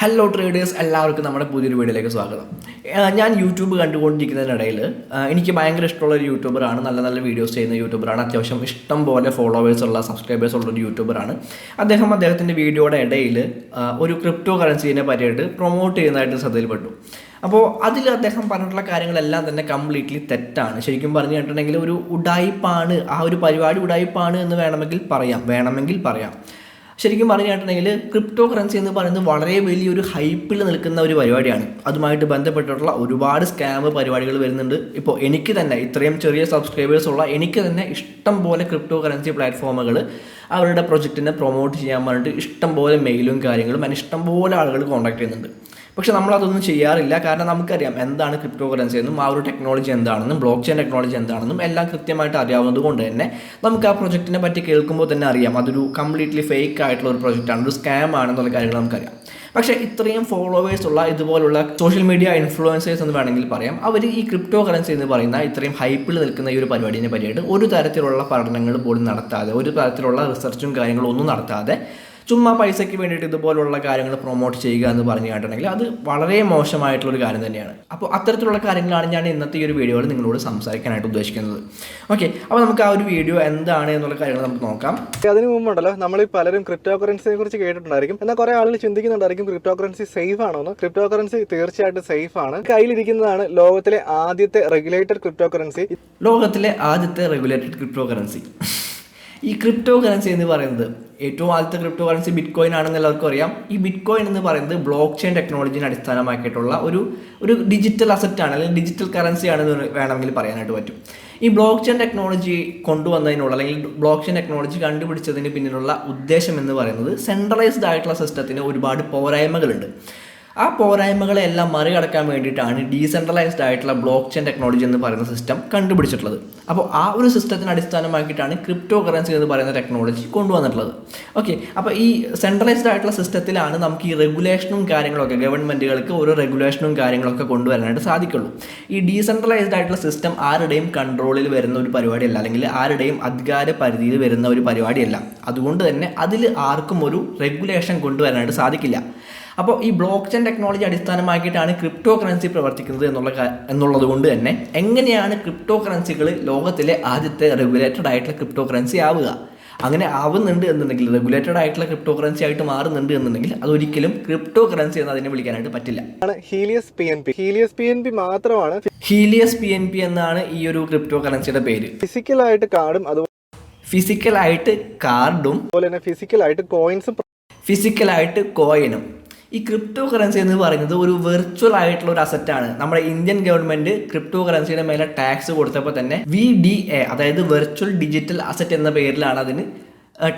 Hello traders, എല്ലാവർക്കും നമ്മുടെ പുതിയൊരു വീഡിയോയിലേക്ക് സ്വാഗതം. ഞാൻ യൂട്യൂബ് കണ്ടുകൊണ്ടിരിക്കുന്നതിനിടയിൽ എനിക്ക് ഭയങ്കര ഇഷ്ടമുള്ള ഒരു യൂട്യൂബറാണ്. നല്ല നല്ല വീഡിയോസ് ചെയ്യുന്ന യൂട്യൂബറാണ്. അത്യാവശ്യം ഇഷ്ടം പോലെ ഫോളോവേഴ്സുള്ള സബ്സ്ക്രൈബേഴ്സ് ഉള്ള ഒരു യൂട്യൂബറാണ്. അദ്ദേഹത്തിൻ്റെ വീഡിയോയുടെ ഇടയിൽ ഒരു ക്രിപ്റ്റോ കറൻസീനെ പറ്റിയിട്ട് പ്രൊമോട്ട് ചെയ്യുന്നതായിട്ട് ശ്രദ്ധയിൽപ്പെട്ടു. അപ്പോൾ അതിൽ അദ്ദേഹം പറഞ്ഞിട്ടുള്ള കാര്യങ്ങളെല്ലാം തന്നെ കംപ്ലീറ്റ്ലി തെറ്റാണ്. ശരിക്കും പറഞ്ഞു കേട്ടിട്ടുണ്ടെങ്കിൽ ഒരു ഉഡായിപ്പാണ്, ആ ഒരു പരിപാടി ഉഡായിപ്പാണ് എന്ന് വേണമെങ്കിൽ പറയാം. ശരിക്കും പറഞ്ഞു കേട്ടിട്ടുണ്ടെങ്കിൽ ക്രിപ്റ്റോ കറൻസി എന്ന് പറയുന്നത് വളരെ വലിയൊരു ഹൈപ്പിൽ നിൽക്കുന്ന ഒരു പരിപാടിയാണ്. അതുമായിട്ട് ബന്ധപ്പെട്ടിട്ടുള്ള ഒരുപാട് സ്കാം പരിപാടികൾ വരുന്നുണ്ട്. ഇപ്പോൾ എനിക്ക് തന്നെ ഇത്രയും ചെറിയ സബ്സ്ക്രൈബേഴ്സ് ഉള്ള എനിക്ക് തന്നെ ഇഷ്ടം പോലെ ക്രിപ്റ്റോ കറൻസി പ്ലാറ്റ്ഫോമുകൾ അവരുടെ പ്രൊജക്റ്റിനെ പ്രൊമോട്ട് ചെയ്യാൻ പറഞ്ഞിട്ട് ഇഷ്ടം പോലെ മെയിലും കാര്യങ്ങളും അതിന് ഇഷ്ടം പോലെ ആളുകൾ കോൺടാക്ട് ചെയ്യുന്നുണ്ട്. പക്ഷെ നമ്മളതൊന്നും ചെയ്യാറില്ല. കാരണം നമുക്കറിയാം എന്താണ് ക്രിപ്റ്റോ കറൻസി എന്നും ആ ഒരു ടെക്നോളജി എന്താണെന്നും ബ്ലോക്ക് ചെയിൻ ടെക്നോളജി എന്താണെന്നും എല്ലാം കൃത്യമായിട്ട് അറിയാവുന്നത് കൊണ്ട് തന്നെ നമുക്ക് ആ പ്രൊജക്റ്റിനെ പറ്റി കേൾക്കുമ്പോൾ തന്നെ അറിയാം അതൊരു കംപ്ലീറ്റ്ലി ഫേക്ക് ആയിട്ടുള്ള ഒരു പ്രൊജക്റ്റാണ്, ഒരു സ്കാം ആണെന്നുള്ള കാര്യങ്ങൾ നമുക്കറിയാം. പക്ഷേ ഇത്രയും ഫോളോവേഴ്സ് ഉള്ള ഇതുപോലുള്ള സോഷ്യൽ മീഡിയ ഇൻഫ്ലുവൻസേഴ്സ് എന്ന് വേണമെങ്കിൽ പറയാം, അവർ ഈ ക്രിപ്റ്റോ കറൻസി എന്ന് പറയുന്ന ഇത്രയും ഹൈപ്പിൽ നിൽക്കുന്ന ഈ ഒരു പരിപാടിനെ പറ്റിയിട്ട് ഒരു തരത്തിലുള്ള പഠനങ്ങൾ പോലും നടത്താതെ, ഒരു തരത്തിലുള്ള റിസർച്ചും കാര്യങ്ങളും ഒന്നും നടത്താതെ ചുമ്മാ പൈസയ്ക്ക് വേണ്ടിയിട്ട് ഇതുപോലുള്ള കാര്യങ്ങൾ പ്രൊമോട്ട് ചെയ്യുക എന്ന് പറഞ്ഞു കേട്ടിട്ടുണ്ടെങ്കിൽ അത് വളരെ മോശമായിട്ടുള്ളൊരു കാര്യം തന്നെയാണ്. അപ്പോൾ അത്തരത്തിലുള്ള കാര്യങ്ങളാണ് ഞാൻ ഇന്നത്തെ ഈ ഒരു വീഡിയോയിൽ നിങ്ങളോട് സംസാരിക്കാനായിട്ട് ഉദ്ദേശിക്കുന്നത്. ഓക്കെ, അപ്പോൾ നമുക്ക് ആ ഒരു വീഡിയോ എന്താണ് എന്നുള്ള കാര്യങ്ങൾ നമുക്ക് നോക്കാം. അതിന് മുമ്പുണ്ടല്ലോ, നമ്മൾ പലരും ക്രിപ്റ്റോ കറൻസിയെ കുറിച്ച് കേട്ടിട്ടുണ്ടായിരിക്കും. എന്നാൽ കുറെ ആളുകൾ ചിന്തിക്കുന്നുണ്ടായിരിക്കും ക്രിപ്റ്റോ കറൻസി സേഫ് ആണോ എന്ന്. ക്രിപ്റ്റോ കറൻസി തീർച്ചയായിട്ടും സേഫ് ആണ്. കയ്യിലിരിക്കുന്നതാണ് ലോകത്തിലെ ആദ്യത്തെ റെഗുലേറ്റഡ് ക്രിപ്റ്റോ കറൻസി. ഈ ക്രിപ്റ്റോ കറൻസി എന്ന് പറയുന്നത് ഏറ്റവും ആദ്യത്തെ ക്രിപ്റ്റോ കറൻസി ബിറ്റ്കോയിൻ ആണെന്ന് എല്ലാവർക്കും അറിയാം. ഈ ബിറ്റ്കോയിൻ എന്ന് പറയുന്നത് ബ്ലോക്ക് ചെയിൻ ടെക്നോളജിനെ അടിസ്ഥാനമാക്കിയിട്ടുള്ള ഒരു ഡിജിറ്റൽ അസറ്റാണ്, അല്ലെങ്കിൽ ഡിജിറ്റൽ കറൻസി ആണെന്ന് വേണമെങ്കിൽ പറയാനായിട്ട് പറ്റും. ഈ ബ്ലോക്ക് ചെയിൻ ടെക്നോളജി കൊണ്ടുവന്നതിനുള്ള അല്ലെങ്കിൽ ബ്ലോക്ക് ചെയിൻ ടെക്നോളജി കണ്ടുപിടിച്ചതിന് പിന്നിലുള്ള ഉദ്ദേശം എന്ന് പറയുന്നത് സെൻട്രലൈസ്ഡ് ആയിട്ടുള്ള സിസ്റ്റത്തിന് ഒരുപാട് പോരായ്മകളുണ്ട്. ആ പോരായ്മകളെല്ലാം മറികടക്കാൻ വേണ്ടിയിട്ടാണ് ഡീസെൻട്രലൈസ്ഡ് ആയിട്ടുള്ള ബ്ലോക്ക് ചെയിൻ ടെക്നോളജി എന്ന് പറയുന്ന സിസ്റ്റം കണ്ടുപിടിച്ചിട്ടുള്ളത്. അപ്പോൾ ആ ഒരു സിസ്റ്റത്തിന് അടിസ്ഥാനമാക്കിയിട്ടാണ് ക്രിപ്റ്റോ കറൻസി എന്ന് പറയുന്ന ടെക്നോളജി കൊണ്ടുവന്നിട്ടുള്ളത്. ഓക്കെ, അപ്പോൾ ഈ സെൻട്രലൈസ്ഡ് ആയിട്ടുള്ള സിസ്റ്റത്തിലാണ് നമുക്ക് ഈ റെഗുലേഷനും കാര്യങ്ങളൊക്കെ, ഗവൺമെൻറ്റുകൾക്ക് ഓരോ റെഗുലേഷനും കാര്യങ്ങളൊക്കെ കൊണ്ടുവരാനായിട്ട് സാധിക്കുള്ളൂ. ഈ ഡീസെൻട്രലൈസ്ഡ് ആയിട്ടുള്ള സിസ്റ്റം ആരുടെയും കൺട്രോളിൽ വരുന്ന ഒരു പരിപാടിയല്ല, അല്ലെങ്കിൽ ആരുടെയും അധികാര പരിധിയിൽ വരുന്ന ഒരു പരിപാടിയല്ല. അതുകൊണ്ട് തന്നെ അതിൽ ആർക്കും ഒരു റെഗുലേഷൻ കൊണ്ടുവരാനായിട്ട് സാധിക്കില്ല. അപ്പോൾ ഈ ബ്ലോക്ക് ചെയിൻ ടെക്നോളജി അടിസ്ഥാനമാക്കിയിട്ടാണ് ക്രിപ്റ്റോ കറൻസി പ്രവർത്തിക്കുന്നത് എന്നുള്ളത് കൊണ്ട് തന്നെ എങ്ങനെയാണ് ക്രിപ്റ്റോ കറൻസികൾ ലോകത്തിലെ ആദ്യത്തെ റെഗുലേറ്റഡ് ആയിട്ടുള്ള ക്രിപ്റ്റോ കറൻസി ആവുക? അങ്ങനെ ആവുന്നുണ്ട് എന്നുണ്ടെങ്കിൽ, റെഗുലേറ്റഡ് ആയിട്ടുള്ള ക്രിപ്റ്റോ കറൻസി ആയിട്ട് മാറുന്നുണ്ട് എന്നുണ്ടെങ്കിൽ അതൊരിക്കലും ക്രിപ്റ്റോ കറൻസി എന്ന് അതിനെ വിളിക്കാനായിട്ട് പറ്റില്ല. ഹീലിയസ് PNP മാത്രമാണ്. ഹീലിയസ് PNP എന്നാണ് ഈ ഒരു ക്രിപ്റ്റോ കറൻസിയുടെ പേര്. ഫിസിക്കലായിട്ട് കാർഡും അതുപോലെ തന്നെ ഫിസിക്കലായിട്ട് കോയിനും. ഈ ക്രിപ്റ്റോ കറൻസി എന്ന് പറയുന്നത് ഒരു വെർച്വൽ ആയിട്ടുള്ള ഒരു അസറ്റാണ്. നമ്മുടെ ഇന്ത്യൻ ഗവൺമെന്റ് ക്രിപ്റ്റോ കറൻസിയുടെ മേലെ ടാക്സ് കൊടുത്തപ്പോൾ തന്നെ VDA, അതായത് വെർച്വൽ ഡിജിറ്റൽ അസറ്റ് എന്ന പേരിലാണ് അതിന്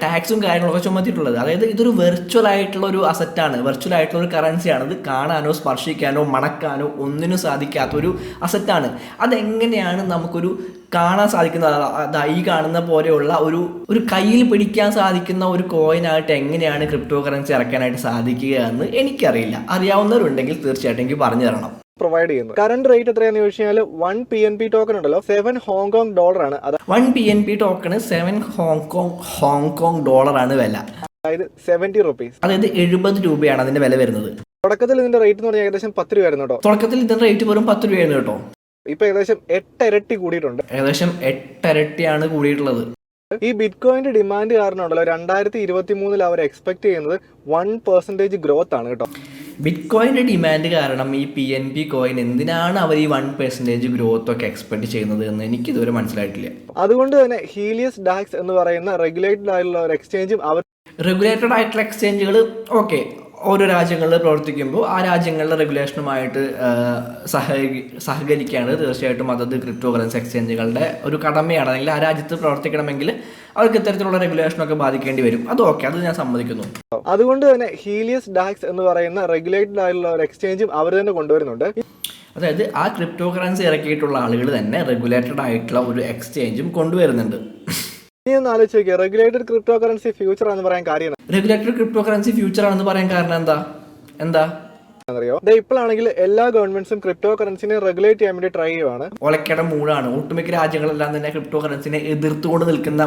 ടാക്സും കാര്യങ്ങളൊക്കെ ചുമത്തിയിട്ടുള്ളത്. അതായത് ഇതൊരു വെർച്വൽ ആയിട്ടുള്ള ഒരു അസറ്റാണ്, വെർച്വൽ ആയിട്ടുള്ള ഒരു കറൻസിയാണ്. ഇത് കാണാനോ സ്പർശിക്കാനോ മണക്കാനോ ഒന്നിനും സാധിക്കാത്തൊരു അസറ്റാണ്. അതെങ്ങനെയാണ് നമുക്കൊരു കാണാൻ സാധിക്കുന്നത്? ഈ കാണുന്ന പോലെയുള്ള ഒരു കയ്യിൽ പിടിക്കാൻ സാധിക്കുന്ന ഒരു കോയിനായിട്ട് എങ്ങനെയാണ് ക്രിപ്റ്റോ കറൻസി ഇറക്കാനായിട്ട് സാധിക്കുക എന്ന് എനിക്കറിയില്ല. അറിയാവുന്നവരുണ്ടെങ്കിൽ തീർച്ചയായിട്ടും എനിക്ക് പറഞ്ഞു തരണം. പ്രൊവൈഡ് ചെയ്യുന്നു. കറന്റ് റേറ്റ് എത്രയാണെന്ന് ചോദിച്ചാൽ 1 PNP ടോക്കൺ ഉണ്ടല്ലോ, $7 ആണ്. 1 PNP ടോക്കണ് $7 ആണ് വില. അതായത് 70 rupees, അതായത് 70 രൂപയാണ് അതിന്റെ വില വരുന്നത്. തുടക്കത്തിൽ ഇതിന്റെ റേറ്റ് എന്ന് പറഞ്ഞാൽ ഏകദേശം 10 രൂപയായിരുന്നു കേട്ടോ. തുടക്കത്തിൽ ഇതിന്റെ റേറ്റ് വെറും 10 രൂപയായിരുന്നു കേട്ടോ. ഇപ്പൊ ഏകദേശം 8 ഇരട്ടി കൂടിയിട്ടുണ്ട്. ഏകദേശം 8 ഇരട്ടിയാണ് കൂടിയിട്ടുള്ളത്. ഈ ബിറ്റ്കോയിന്റെ ഡിമാൻഡ് കാരണം ഉണ്ടല്ലോ 2023 അവർ എക്സ്പെക്ട് ചെയ്യുന്നത് 1% ഗ്രോത്ത് ആണ് കേട്ടോ. ബിറ്റ്കോയിന്റെ ഡിമാൻഡ് കാരണം ഈ PNP കോയിൻ എന്തിനാണ് അവർ ഈ 1% ഗ്രോത്ത് ഒക്കെ എക്സ്പെക്ട് ചെയ്യുന്നത് എന്ന് എനിക്ക് ഇതുവരെ മനസ്സിലായിട്ടില്ല. അതുകൊണ്ട് തന്നെ ഹീലിയസ് ഡാക്സ് എന്ന് പറയുന്ന റെഗുലേറ്റഡ് ആയിട്ടുള്ള ഒരു എക്സ്ചേഞ്ചും റെഗുലേറ്റഡ് ആയിട്ടുള്ള എക്സ്ചേഞ്ചുകൾ ഓക്കെ ഓരോ രാജ്യങ്ങളിൽ പ്രവർത്തിക്കുമ്പോൾ ആ റെഗുലേഷനുമായിട്ട് സഹകരിക്കുകയാണ് തീർച്ചയായിട്ടും അതത് ക്രിപ്റ്റോ കറൻസി എക്സ്ചേഞ്ചുകളുടെ ഒരു കടമയാണ്. അല്ലെങ്കിൽ ആ രാജ്യത്ത് പ്രവർത്തിക്കണമെങ്കിൽ അവർക്ക് ഇത്തരത്തിലുള്ള റെഗുലേഷനൊക്കെ ബാധിക്കേണ്ടി വരും. അത് ഞാൻ സമ്മതിക്കുന്നു. അതുകൊണ്ട് തന്നെ ഹീലിയസ് ഡാക്സ് എന്ന് പറയുന്ന റെഗുലേറ്റഡ് ആയിട്ടുള്ള ഒരു എക്സ്ചേഞ്ചും അവർ തന്നെ കൊണ്ടുവരുന്നുണ്ട്. അതായത് ആ ക്രിപ്റ്റോ കറൻസി ഇറക്കിയിട്ടുള്ള ആളുകൾ തന്നെ റെഗുലേറ്റഡ് ആയിട്ടുള്ള ഒരു എക്സ്ചേഞ്ചും കൊണ്ടുവരുന്നുണ്ട്. നീ ഒന്ന് ആലോചിച്ച് നോക്കിയാൽ റെഗുലേറ്റഡ് ക്രിപ്റ്റോ കറൻസി ഫ്യൂച്ചർ ആണെന്ന് പറയാൻ കാര്യം റെഗുലേറ്റഡ് ക്രിപ്റ്റോ കറൻസി ഫ്യൂച്ചർ ആണെന്ന് പറയാൻ കാരണം എന്താ? അറിയോ? ഇപ്പോഴാണെങ്കിൽ എല്ലാ ഗവൺമെന്റ്സും ക്രിപ്റ്റോ കറൻസിനെ റെഗുലേറ്റ് ചെയ്യാൻ വേണ്ടി ട്രൈ ചെയ്യുവാണ്. ഒലക്കയുടെ മൂടാണ്. ഒട്ടുമിക്ക രാജ്യങ്ങളെല്ലാം തന്നെ ക്രിപ്റ്റോ കറൻസിനെ എതിർത്തുകൊണ്ട് നിൽക്കുന്ന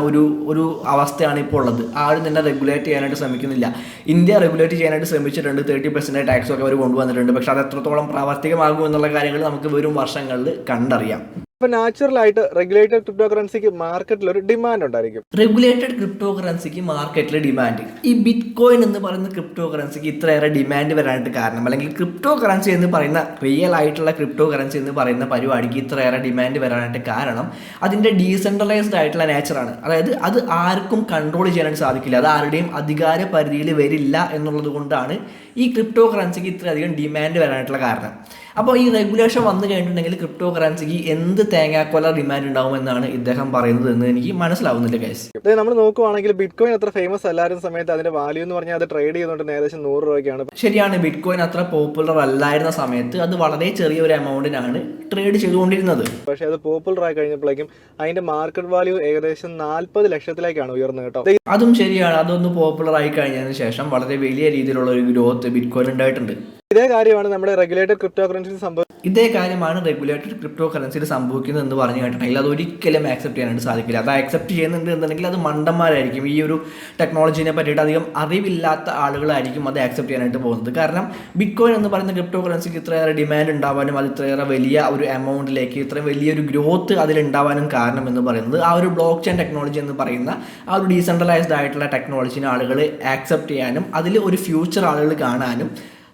ഒരു അവസ്ഥയാണ് ഇപ്പോൾ ഉള്ളത്. ആരും തന്നെ റെഗുലേറ്റ് ചെയ്യാനായിട്ട് ശ്രമിക്കുന്നില്ല. ഇന്ത്യ റെഗുലേറ്റ് ചെയ്യാനായിട്ട് ശ്രമിച്ചിട്ടുണ്ട്. 30% ടാക്സ് ഒക്കെ അവർ കൊണ്ടുവന്നിട്ടുണ്ട്. പക്ഷെ അത് എത്രത്തോളം പ്രാവർത്തികമാകും എന്നുള്ള കാര്യങ്ങൾ നമുക്ക് വരും വർഷങ്ങളിൽ കണ്ടറിയാം. അപ്പോൾ നാച്ചുറൽ ആയിട്ട് റെഗുലേറ്റഡ് ക്രിപ്റ്റോ കറൻസിക്ക് മാർക്കറ്റിൽ ഒരു ഡിമാൻഡ് ഉണ്ടായിരിക്കും. റെഗുലേറ്റഡ് ക്രിപ്റ്റോ കറൻസിക്ക് മാർക്കറ്റിൽ ഡിമാൻഡ്. ഈ ബിറ്റ് കോയിൻ എന്ന് പറയുന്ന ക്രിപ്റ്റോ കറൻസിക്ക് ഇത്രയേറെ ഡിമാൻഡ് വരാനായിട്ട് കാരണം, അല്ലെങ്കിൽ ക്രിപ്റ്റോ കറൻസി എന്ന് പറയുന്ന റിയൽ ആയിട്ടുള്ള ക്രിപ്റ്റോ കറൻസി എന്ന് പറയുന്ന പരിപാടിക്ക് ഇത്രയേറെ ഡിമാൻഡ് വരാനായിട്ട് കാരണം അതിൻ്റെ ഡീസെൻട്രലൈസ്ഡ് ആയിട്ടുള്ള നേച്ചറാണ്. അതായത് അത് ആർക്കും കൺട്രോൾ ചെയ്യാനായിട്ട് സാധിക്കില്ല, അത് ആരുടെയും അധികാര പരിധിയിൽ വരില്ല എന്നുള്ളത് കൊണ്ടാണ് ഈ ക്രിപ്റ്റോ കറൻസിക്ക് ഇത്രയധികം ഡിമാൻഡ് വരാനായിട്ടുള്ള കാരണം. അപ്പോൾ ഈ റെഗുലേഷൻ വന്നു കഴിഞ്ഞിട്ടുണ്ടെങ്കിൽ ക്രിപ്റ്റോ കറൻസിക്ക് എന്ത് തേങ്ങാക്കൊല ഡിമാൻഡ് ഉണ്ടാവുമെന്നാണ് ഇദ്ദേഹം പറയുന്നത് എന്ന് എനിക്ക് മനസ്സിലാവുന്നില്ല ഗൈസ്. നമ്മൾ നോക്കുവാണെങ്കിൽ ബിറ്റ് കോയിൻ അത്ര ഫേമസ് അല്ലായിരുന്ന സമയത്ത് അതിന്റെ വാല്യൂ എന്ന് പറഞ്ഞാൽ അത് ട്രേഡ് ചെയ്യുന്നുണ്ട് ഏകദേശം 100 രൂപയ്ക്കാണ്. ശരിയാണ്, ബിറ്റ് കോയിൻ അത്ര പോപ്പുലർ അല്ലായിരുന്ന സമയത്ത് അത് വളരെ ചെറിയൊരു എമൗണ്ടിനാണ് ട്രേഡ് ചെയ്തുകൊണ്ടിരുന്നത്. പക്ഷേ അത് പോപ്പുലർ ആയി കഴിഞ്ഞപ്പോഴേക്കും അതിന്റെ മാർക്കറ്റ് വാല്യൂ ഏകദേശം 40 ലക്ഷത്തിലേക്കാണ് ഉയർന്നത് കേട്ടോ. അതും ശരിയാണ്, അതൊന്ന് പോപ്പുലർ ആയി കഴിഞ്ഞതിന് ശേഷം വളരെ വലിയ രീതിയിലുള്ള ഒരു ഗ്രോത്ത് ബിറ്റ് കോയിൻ ഉണ്ടായിട്ടുണ്ട്. ഇതേ കാര്യമാണ് നമ്മുടെ റെഗുലേറ്റഡ് ക്രിപ്റ്റോ കറൻസിയിൽ സംഭവിക്കുന്നത്. ഇതേ കാര്യമാണ് റെഗുലേറ്റഡ് ക്രിപ്റ്റോ കറൻസിയിൽ സംഭവിക്കുന്നത് എന്ന് പറഞ്ഞു കേട്ടിട്ടുണ്ടെങ്കിൽ അത് ഒരിക്കലും ആക്സെപ്റ്റ് ചെയ്യാനായിട്ട് സാധിക്കില്ല. അത് ആക്സെപ്റ്റ് ചെയ്യുന്നുണ്ട് എന്നുണ്ടെങ്കിൽ അത് മണ്ടന്മാരായിരിക്കും. ഈ ഒരു ടെക്നോളജീനെ പറ്റിയിട്ട് അധികം അറിവില്ലാത്ത ആളുകളായിരിക്കും അത് ആക്സെപ്റ്റ് ചെയ്യാനായിട്ട് പോകുന്നത്. കാരണം ബിറ്റ് കോയിൻ എന്ന് പറയുന്ന ക്രിപ്റ്റോ കറൻസിക്ക് ഇത്രയേറെ ഡിമാൻഡ് ഉണ്ടാവാനും അത് ഇത്രയേറെ വലിയ ഒരു എമൗണ്ടിലേക്ക് ഇത്രയും വലിയൊരു ഗ്രോത്ത് അതിലുണ്ടാവാനും കാരണം എന്ന് പറയുന്നത് ആ ഒരു ബ്ലോക്ക് ചെയിൻ ടെക്നോളജി എന്ന് പറയുന്ന ആ ഒരു ഡീസെൻട്രലൈസ്ഡ് ആയിട്ടുള്ള ടെക്നോളജിനെ ആളുകൾ ആക്സെപ്റ്റ് ചെയ്യാനും അതിൽ ഒരു ഫ്യൂച്ചർ ആളുകൾ കാണാനും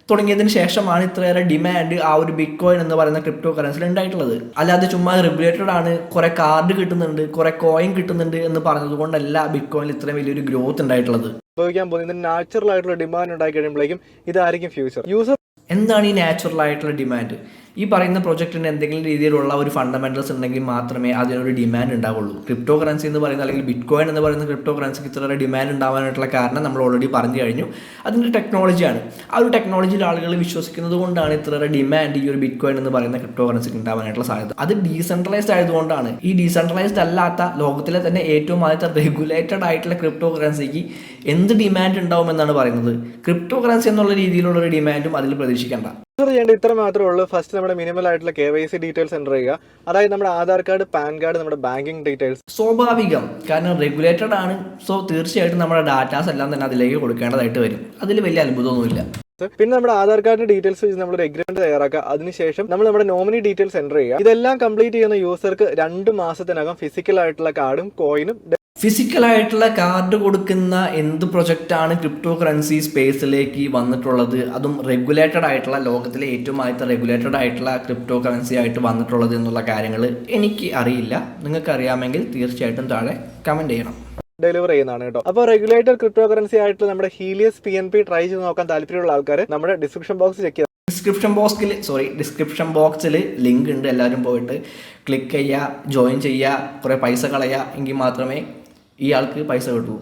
തുടങ്ങിയതിന് ശേഷമാണ് ഇത്രയേറെ ഡിമാൻഡ് ആ ഒരു ബിറ്റ് കോയിൻ എന്ന് പറയുന്ന ക്രിപ്റ്റോ കറൻസിയിൽ ഉണ്ടായിട്ടുള്ളത്. അല്ലാതെ ചുമ്മാ റെഗുലേറ്റഡ് ആണ്, കുറെ കാർഡ് കിട്ടുന്നുണ്ട്, കുറെ കോയിൻ കിട്ടുന്നുണ്ട് എന്ന് പറഞ്ഞത് കൊണ്ടല്ല ബിറ്റ് കോയിനിൽ ഇത്രയും വലിയൊരു ഗ്രോത്ത് ഉണ്ടായിട്ടുള്ളത്. സംഭവിക്കാൻ പോകുന്നത് നാച്ചുറൽ ആയിട്ടുള്ള ഡിമാൻഡ് ഉണ്ടായി കഴിയുമ്പോഴേക്കും ഇതായിരിക്കും ഫ്യൂച്ചർ. യൂസർ എന്താണ് ഈ നാച്ചുറൽ ആയിട്ടുള്ള ഡിമാൻഡ്? ഈ പറയുന്ന പ്രൊജക്റ്റിന് എന്തെങ്കിലും രീതിയിലുള്ള ഒരു ഫണ്ടമെന്റൽസ് ഉണ്ടെങ്കിൽ മാത്രമേ അതിനൊരു ഡിമാൻഡ് ഉണ്ടാവുള്ളൂ. ക്രിപ്റ്റോ കറൻസി എന്ന് പറയുന്ന അല്ലെങ്കിൽ ബിറ്റ് കോയിൻ എന്ന് പറയുന്ന ക്രിപ്റ്റോ കറൻസിക്ക് ഇത്ര ഡിമാൻഡ് ഉണ്ടാവാനായിട്ടുള്ള കാരണം നമ്മൾ ഓൾറെഡി പറഞ്ഞു കഴിഞ്ഞു. അതിൻ്റെ ടെക്നോളജിയാണ്. ആ ഒരു ടെക്നോളജിയിൽ ആളുകൾ വിശ്വസിക്കുന്നത് കൊണ്ടാണ് ഇത്ര ഡിമാൻഡ് ഈ ഒരു ബിറ്റ് കോയിൻ എന്ന് പറയുന്ന ക്രിപ്റ്റോ കറൻസിക്ക് ഉണ്ടാവാനായിട്ടുള്ള സാധ്യത. അത് ഡീസെൻട്രലൈസ്ഡ് ആയതുകൊണ്ടാണ്. ഈ ഡീസെൻട്രലൈസ്ഡ് അല്ലാത്ത ലോകത്തിലെ തന്നെ ഏറ്റവും ആദ്യത്തെ റെഗുലേറ്റഡ് ആയിട്ടുള്ള ക്രിപ്റ്റോ കറൻസിക്ക് എന്ത് ഡിമാൻഡ് ഉണ്ടാവുമെന്നാണ് പറയുന്നത്. ക്രിപ്റ്റോ കറൻസി എന്നുള്ള രീതിയിലുള്ള ഒരു ഡിമാൻഡും അതിൽ പ്രതീക്ഷിക്കേണ്ട. ചെയ്യേണ്ട ഇത്ര മാത്രമേ ഉള്ളൂ. ഫസ്റ്റ് നമ്മുടെ മിനിമൽ ആയിട്ടുള്ള KYC ഡീറ്റെയിൽസ് എൻ്റർ ചെയ്യുക. അതായത് നമ്മുടെ ആധാർ കാർഡ്, പാൻ കാർഡ്, നമ്മുടെ ബാങ്കിങ് ഡീറ്റെയിൽസ്. സ്വാഭാവികം, കാരണം റെഗുലേറ്റഡ് ആണ്. സോ തീർച്ചയായിട്ടും നമ്മുടെ ഡാറ്റാസ് എല്ലാം തന്നെ അതിലേക്ക് കൊടുക്കേണ്ടതായിട്ട് വരും. അതിൽ വലിയ അത്ഭുതമൊന്നുമില്ല. പിന്നെ നമ്മുടെ ആധാർ കാർഡിന്റെ ഡീറ്റെയിൽസ് വെച്ച് നമ്മളൊരു എഗ്രിമെന്റ് തയ്യാറാക്കുക. അതിനുശേഷം നമ്മൾ നമ്മുടെ നോമിനി ഡീറ്റെയിൽസ് എൻ്റർ ചെയ്യുക. ഇതെല്ലാം കംപ്ലീറ്റ് ചെയ്യുന്ന യൂസർക്ക് 2 മാസത്തിനകം ഫിസിക്കൽ ആയിട്ടുള്ള കാർഡും കോയിനും. ഫിസിക്കലായിട്ടുള്ള കാർഡ് കൊടുക്കുന്ന എന്ത് പ്രൊജക്റ്റാണ് ക്രിപ്റ്റോ കറൻസി സ്പേസിലേക്ക് വന്നിട്ടുള്ളത്, അതും റെഗുലേറ്റഡ് ആയിട്ടുള്ള ലോകത്തിലെ ഏറ്റവും ആദ്യത്തെ റെഗുലേറ്റഡ് ആയിട്ടുള്ള ക്രിപ്റ്റോ കറൻസി ആയിട്ട് വന്നിട്ടുള്ളത് എന്നുള്ള കാര്യങ്ങൾ എനിക്ക് അറിയില്ല. നിങ്ങൾക്ക് അറിയാമെങ്കിൽ തീർച്ചയായിട്ടും താഴെ കമൻറ്റ് ചെയ്യണം. ഡെലിവർ ചെയ്യുന്നതാണ് കേട്ടോ. അപ്പോൾ റെഗുലേറ്റഡ് ക്രിപ്റ്റോ കറൻസി ആയിട്ടുള്ള നമ്മുടെ ഹീലിയസ് PNP ട്രൈ ചെയ്ത് നോക്കാൻ താല്പര്യമുള്ള ആൾക്കാർ നമ്മുടെ ഡിസ്ക്രിപ്ഷൻ ബോക്സ് ചെക്ക് ചെയ്യുക. ഡിസ്ക്രിപ്ഷൻ ബോക്സിൽ ലിങ്ക് ഉണ്ട്. എല്ലാവരും പോയിട്ട് ക്ലിക്ക് ചെയ്യുക, ജോയിൻ ചെയ്യുക, കുറേ പൈസ കളയുക. എങ്കിൽ മാത്രമേ ഈ ആൾക്ക് പൈസ കിട്ടുള്ളൂ.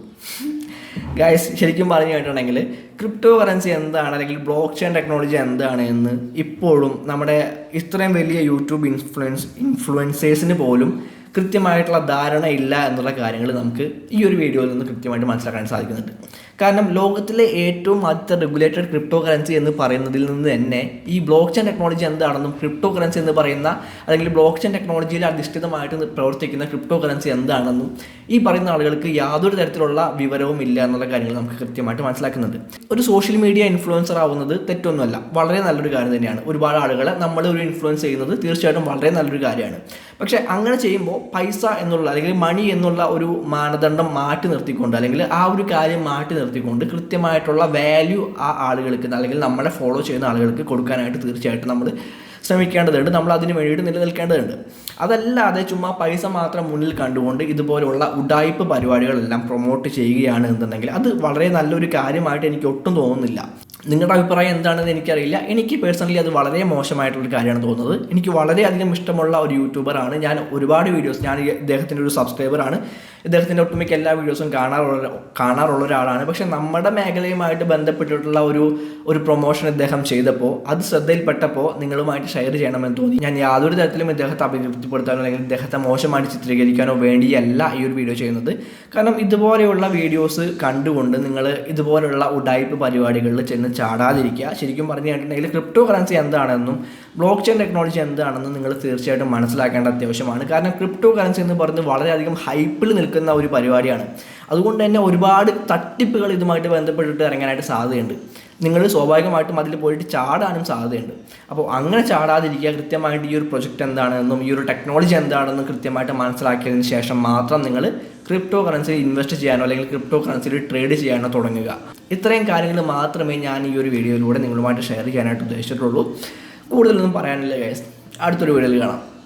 ഗൈസ്, ശരിക്കും പറഞ്ഞു കേട്ടിട്ടുണ്ടെങ്കിൽ ക്രിപ്റ്റോ കറൻസി എന്താണ് അല്ലെങ്കിൽ ബ്ലോക്ക് ചെയിൻ ടെക്നോളജി എന്താണ് എന്ന് ഇപ്പോഴും നമ്മുടെ ഇത്രയും വലിയ യൂട്യൂബ് ഇൻഫ്ലുവൻസേഴ്സിന് പോലും കൃത്യമായിട്ടുള്ള ധാരണ ഇല്ല എന്നുള്ള കാര്യങ്ങൾ നമുക്ക് ഈ ഒരു വീഡിയോയിൽ നിന്ന് കൃത്യമായിട്ട് മനസ്സിലാക്കാൻ സാധിക്കുന്നുണ്ട്. കാരണം ലോകത്തിലെ ഏറ്റവും ആദ്യത്തെ റെഗുലേറ്റഡ് ക്രിപ്റ്റോ കറൻസി എന്ന് പറയുന്നതിൽ നിന്ന് തന്നെ ഈ ബ്ലോക്ക് ചെയിൻ ടെക്നോളജി എന്താണെന്നും ക്രിപ്റ്റോ കറൻസി എന്ന് പറയുന്ന അല്ലെങ്കിൽ ബ്ലോക്ക് ചെയിൻ ടെക്നോളജിയിൽ അധിഷ്ഠിതമായിട്ട് പ്രവർത്തിക്കുന്ന ക്രിപ്റ്റോ കറൻസി എന്താണെന്നും ഈ പറയുന്ന ആളുകൾക്ക് യാതൊരു തരത്തിലുള്ള വിവരവും ഇല്ല എന്നുള്ള കാര്യങ്ങൾ നമുക്ക് കൃത്യമായിട്ട് മനസ്സിലാക്കുന്നുണ്ട്. ഒരു സോഷ്യൽ മീഡിയ ഇൻഫ്ലുവൻസർ ആവുന്നത് തെറ്റൊന്നുമല്ല, വളരെ നല്ലൊരു കാര്യം തന്നെയാണ്. ഒരുപാട് ആളുകളെ നമ്മൾ ഒരു ഇൻഫ്ലുവൻസ് ചെയ്യുന്നത് തീർച്ചയായിട്ടും വളരെ നല്ലൊരു കാര്യമാണ്. പക്ഷേ അങ്ങനെ ചെയ്യുമ്പോൾ പൈസ എന്നുള്ള അല്ലെങ്കിൽ മണി എന്നുള്ള ഒരു മാനദണ്ഡം മാറ്റി നിർത്തിക്കൊണ്ട് അല്ലെങ്കിൽ ആ ഒരു കാര്യം മാറ്റി നിർത്തിക്കൊണ്ട് കൃത്യമായിട്ടുള്ള വാല്യൂ ആ ആളുകൾക്ക് അല്ലെങ്കിൽ നമ്മളെ ഫോളോ ചെയ്യുന്ന ആളുകൾക്ക് കൊടുക്കാനായിട്ട് തീർച്ചയായിട്ടും നമ്മൾ ശ്രമിക്കേണ്ടതുണ്ട്. നമ്മൾ അതിന് വേണ്ടിയിട്ട് നിലനിൽക്കേണ്ടതുണ്ട്. അതല്ലാതെ ചുമ്മാ പൈസ മാത്രം മുന്നിൽ കണ്ടുകൊണ്ട് ഇതുപോലുള്ള ഉഡായിപ്പ് പരിപാടികളെല്ലാം പ്രൊമോട്ട് ചെയ്യുകയാണ് എന്നുണ്ടെങ്കിൽ അത് വളരെ നല്ലൊരു കാര്യമായിട്ട് എനിക്ക് ഒട്ടും തോന്നുന്നില്ല. നിങ്ങളുടെ അഭിപ്രായം എന്താണെന്ന് എനിക്കറിയില്ല. എനിക്ക് പേഴ്സണലി അത് വളരെ മോശമായിട്ടുള്ളൊരു കാര്യമാണ് തോന്നുന്നത്. എനിക്ക് വളരെയധികം ഇഷ്ടമുള്ള ഒരു യൂട്യൂബറാണ്. ഞാൻ ഒരുപാട് വീഡിയോസ്, ഞാൻ ഇദ്ദേഹത്തിൻ്റെ ഒരു സബ്സ്ക്രൈബറാണ്. ഇദ്ദേഹത്തിൻ്റെ ഒട്ടുമിക്ക എല്ലാ വീഡിയോസും കാണാറുള്ള ഒരാളാണ്. പക്ഷേ നമ്മുടെ മേഖലയുമായിട്ട് ബന്ധപ്പെട്ടിട്ടുള്ള ഒരു പ്രൊമോഷൻ ഇദ്ദേഹം ചെയ്തപ്പോൾ അത് ശ്രദ്ധയിൽപ്പെട്ടപ്പോൾ നിങ്ങളുമായിട്ട് ഷെയർ ചെയ്യണമെന്ന് തോന്നി. ഞാൻ യാതൊരു തരത്തിലും ഇദ്ദേഹത്തെ അപകീർത്തിപ്പെടുത്താനോ അല്ലെങ്കിൽ ഇദ്ദേഹത്തെ മോശമായിട്ട് ചിത്രീകരിക്കാനോ വേണ്ടിയല്ല ഈ ഒരു വീഡിയോ ചെയ്യുന്നത്. കാരണം ഇതുപോലെയുള്ള വീഡിയോസ് കണ്ടുകൊണ്ട് നിങ്ങൾ ഇതുപോലെയുള്ള ഉഡായിപ്പ് പരിപാടികളിൽ ചെന്ന് വീഡിയോയിലൊന്നും ചാടാതിരിക്കുക. ശരിക്കും പറഞ്ഞു കഴിഞ്ഞിട്ടുണ്ടെങ്കിൽ ക്രിപ്റ്റോ കറൻസി എന്താണെന്നും ബ്ലോക്ക് ചെയിൻ ടെക്നോളജി എന്താണെന്നും നിങ്ങൾ തീർച്ചയായിട്ടും മനസ്സിലാക്കേണ്ട അത്യാവശ്യമാണ്. കാരണം ക്രിപ്റ്റോ കറൻസി എന്ന് പറയുന്നത് വളരെയധികം ഹൈപ്പിൽ നിൽക്കുന്ന ഒരു പരിപാടിയാണ്. അതുകൊണ്ട് തന്നെ ഒരുപാട് തട്ടിപ്പുകൾ ഇതുമായിട്ട് ബന്ധപ്പെട്ടിട്ട് ഇറങ്ങാനായിട്ട് സാധ്യതയുണ്ട്. നിങ്ങൾ സ്വാഭാവികമായിട്ടും അതിൽ പോയിട്ട് ചാടാനും സാധ്യതയുണ്ട്. അപ്പോൾ അങ്ങനെ ചാടാതിരിക്കുക. കൃത്യമായിട്ട് ഈ ഒരു പ്രൊജക്റ്റ് എന്താണെന്നും ഈ ഒരു ടെക്നോളജി എന്താണെന്നും കൃത്യമായിട്ട് മനസ്സിലാക്കിയതിന് ശേഷം മാത്രം നിങ്ങൾ ക്രിപ്റ്റോ കറൻസിയിൽ ഇൻവെസ്റ്റ് ചെയ്യാനോ അല്ലെങ്കിൽ ക്രിപ്റ്റോ കറൻസിയിൽ ട്രേഡ് ചെയ്യാനോ തുടങ്ങുക. ഇത്രയും കാര്യങ്ങൾ മാത്രമേ ഞാൻ ഈ ഒരു വീഡിയോയിലൂടെ നിങ്ങളുമായിട്ട് ഷെയർ ചെയ്യാനായിട്ട് ഉദ്ദേശിച്ചിട്ടുള്ളൂ. കൂടുതലൊന്നും പറയാനില്ല ഗൈസ്. അടുത്തൊരു വീഡിയോയിൽ കാണാം.